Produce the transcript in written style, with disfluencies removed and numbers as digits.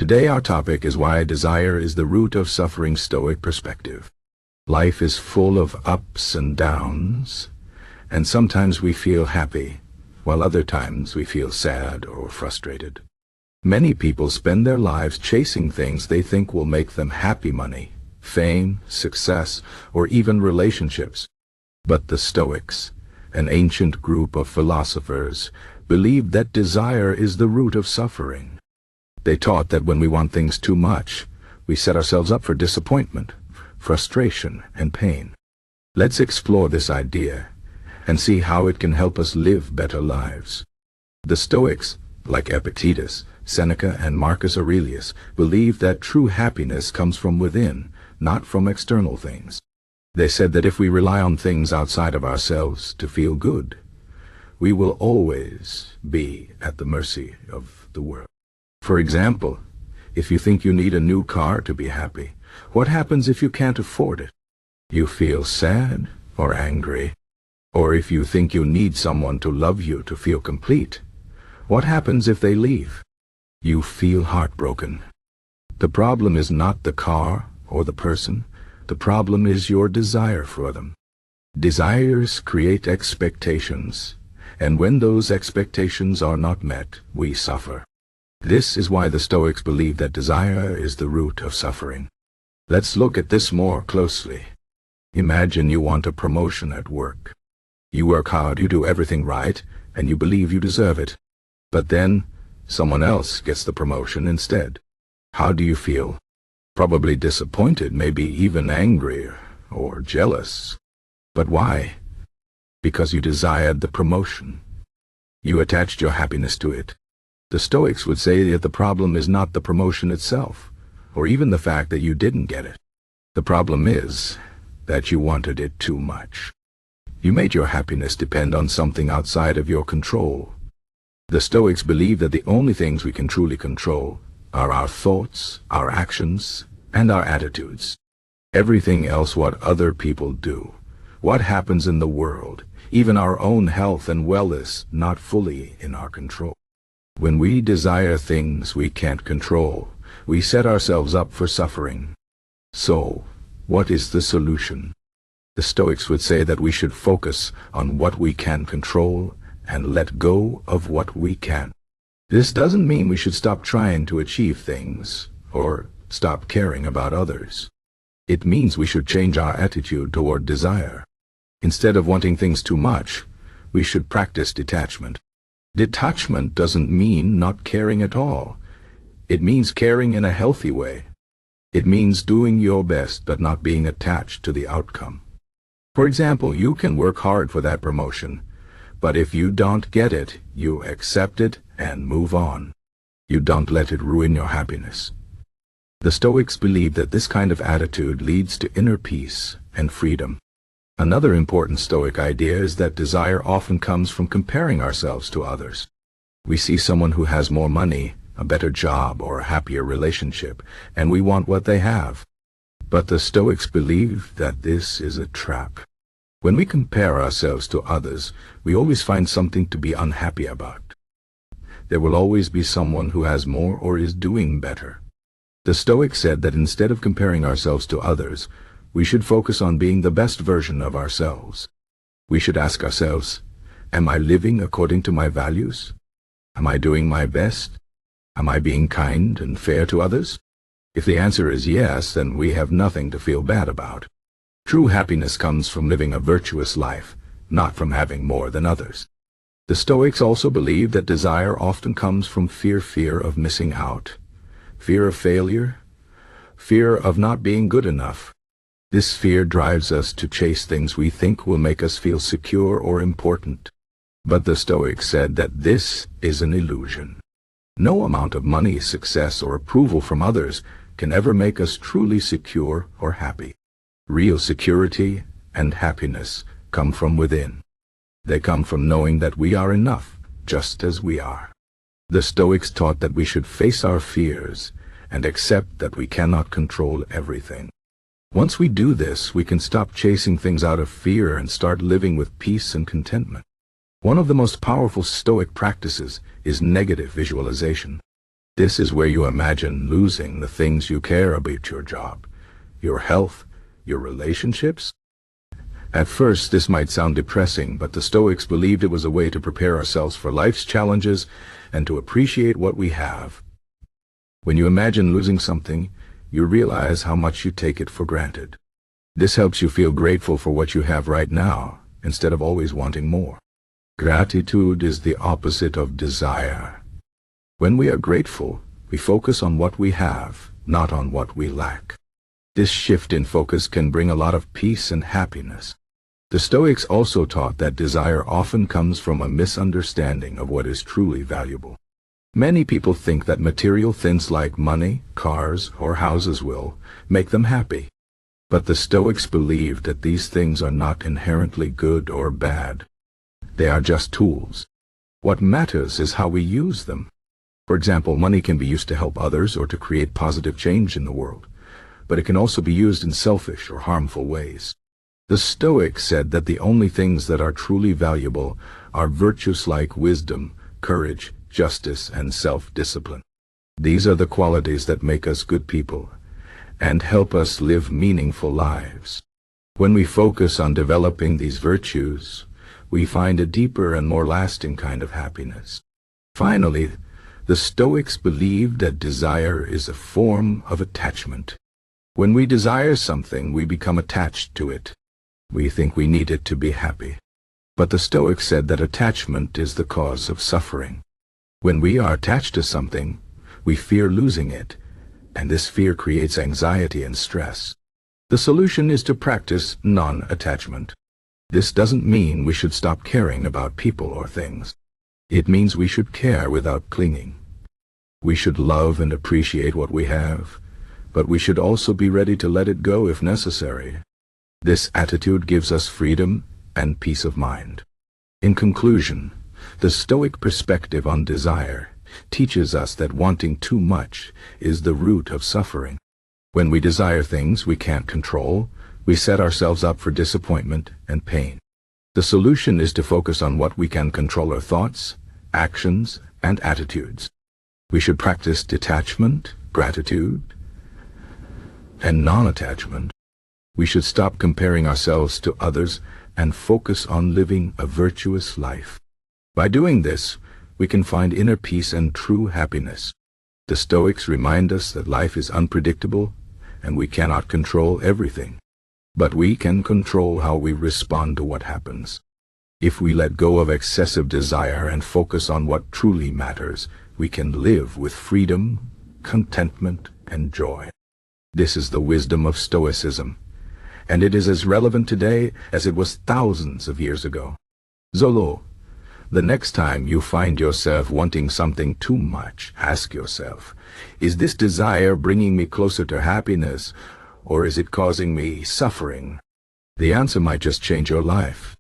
Today our topic is why desire is the root of suffering. Stoic perspective. Life is full of ups and downs, and sometimes we feel happy, while other times we feel sad or frustrated. Many people spend their lives chasing things they think will make them happy: money, fame, success, or even relationships. But the Stoics, an ancient group of philosophers, believed that desire is the root of suffering. They taught that when we want things too much, we set ourselves up for disappointment, frustration, and pain. Let's explore this idea and see how it can help us live better lives. The Stoics, like Epictetus, Seneca, and Marcus Aurelius, believed that true happiness comes from within, not from external things. They said that if we rely on things outside of ourselves to feel good, we will always be at the mercy of the world. For example, if you think you need a new car to be happy, what happens if you can't afford it? You feel sad or angry. Or if you think you need someone to love you to feel complete, what happens if they leave? You feel heartbroken. The problem is not the car or the person. The problem is your desire for them. Desires create expectations, and when those expectations are not met, we suffer. This is why the Stoics believe that desire is the root of suffering. Let's look at this more closely. Imagine you want a promotion at work. You work hard, you do everything right, and you believe you deserve it. But then, someone else gets the promotion instead. How do you feel? Probably disappointed, maybe even angry or jealous. But why? Because you desired the promotion. You attached your happiness to it. The Stoics would say that the problem is not the promotion itself, or even the fact that you didn't get it. The problem is that you wanted it too much. You made your happiness depend on something outside of your control. The Stoics believe that the only things we can truly control are our thoughts, our actions, and our attitudes. Everything else, what other people do, what happens in the world, even our own health and wellness, not fully in our control. When we desire things we can't control, we set ourselves up for suffering. So, what is the solution? The Stoics would say that we should focus on what we can control and let go of what we can't. This doesn't mean we should stop trying to achieve things or stop caring about others. It means we should change our attitude toward desire. Instead of wanting things too much, we should practice detachment. Detachment doesn't mean not caring at all. It means caring in a healthy way. It means doing your best but not being attached to the outcome. For example, you can work hard for that promotion, but if you don't get it, you accept it and move on. You don't let it ruin your happiness. The Stoics believe that this kind of attitude leads to inner peace and freedom. Another important Stoic idea is that desire often comes from comparing ourselves to others. We see someone who has more money, a better job, or a happier relationship, and we want what they have. But the Stoics believe that this is a trap. When we compare ourselves to others, we always find something to be unhappy about. There will always be someone who has more or is doing better. The Stoics said that instead of comparing ourselves to others, we should focus on being the best version of ourselves. We should ask ourselves, am I living according to my values? Am I doing my best? Am I being kind and fair to others? If the answer is yes, then we have nothing to feel bad about. True happiness comes from living a virtuous life, not from having more than others. The Stoics also believe that desire often comes from fear of missing out, fear of failure, fear of not being good enough. This fear drives us to chase things we think will make us feel secure or important. But the Stoics said that this is an illusion. No amount of money, success, or approval from others can ever make us truly secure or happy. Real security and happiness come from within. They come from knowing that we are enough, just as we are. The Stoics taught that we should face our fears and accept that we cannot control everything. Once we do this, we can stop chasing things out of fear and start living with peace and contentment. One of the most powerful Stoic practices is negative visualization. This is where you imagine losing the things you care about: your job, your health, your relationships. At first, this might sound depressing, but the Stoics believed it was a way to prepare ourselves for life's challenges and to appreciate what we have. When you imagine losing something, you realize how much you take it for granted. This helps you feel grateful for what you have right now, instead of always wanting more. Gratitude is the opposite of desire. When we are grateful, we focus on what we have, not on what we lack. This shift in focus can bring a lot of peace and happiness. The Stoics also taught that desire often comes from a misunderstanding of what is truly valuable. Many people think that material things like money, cars, or houses will make them happy. But the Stoics believed that these things are not inherently good or bad. They are just tools. What matters is how we use them. For example, money can be used to help others or to create positive change in the world, but it can also be used in selfish or harmful ways. The Stoics said that the only things that are truly valuable are virtues like wisdom, courage, justice, and self-discipline. These are the qualities that make us good people and help us live meaningful lives. When we focus on developing these virtues, we find a deeper and more lasting kind of happiness. Finally, the Stoics believed that desire is a form of attachment. When we desire something, we become attached to it. We think we need it to be happy. But the Stoics said that attachment is the cause of suffering. When we are attached to something, we fear losing it, and this fear creates anxiety and stress. The solution is to practice non-attachment. This doesn't mean we should stop caring about people or things. It means we should care without clinging. We should love and appreciate what we have, but we should also be ready to let it go if necessary. This attitude gives us freedom and peace of mind. In conclusion, the Stoic perspective on desire teaches us that wanting too much is the root of suffering. When we desire things we can't control, we set ourselves up for disappointment and pain. The solution is to focus on what we can control: our thoughts, actions, and attitudes. We should practice detachment, gratitude, and non-attachment. We should stop comparing ourselves to others and focus on living a virtuous life. By doing this, we can find inner peace and true happiness. The Stoics remind us that life is unpredictable and we cannot control everything. But we can control how we respond to what happens. If we let go of excessive desire and focus on what truly matters, we can live with freedom, contentment, and joy. This is the wisdom of Stoicism, and it is as relevant today as it was thousands of years ago. Zolo, the next time you find yourself wanting something too much, ask yourself, is this desire bringing me closer to happiness, or is it causing me suffering? The answer might just change your life.